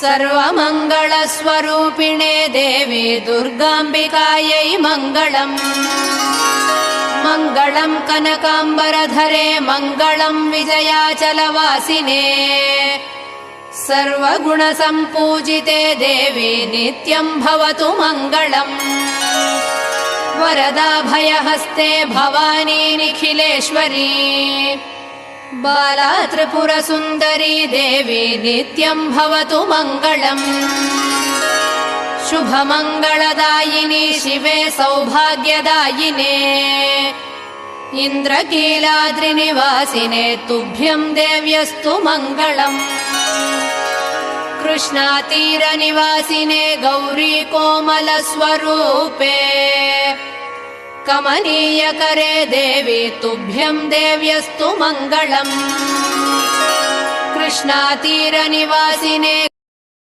सर्वमङ्गलस्वरूपिणे देवी दुर्गाम्बिकायै मङ्गलम्। मङ्गलम् कनकाम्बरधरे मङ्गलम् विजयाचलवासिने सर्वगुणसम्पूजिते देवी नित्यम् भवतु मङ्गलम्। वरदाभयहस्ते भवानी निखिलेश्वरी बाला त्रिपुरसुन्दरी देवी नित्यम् भवतु मङ्गलम्। शुभमङ्गलदायिनी शिवे सौभाग्यदायिने इन्द्रकीलाद्रिनिवासिने तुभ्यम् देव्यस्तु मङ्गलम्। कृष्णातीरनिवासिने गौरी कोमलस्वरूपे कमनीयकरे देवी तुभ्यम् देव्यस्तु मङ्गलम्। कृष्णातीरनिवासिने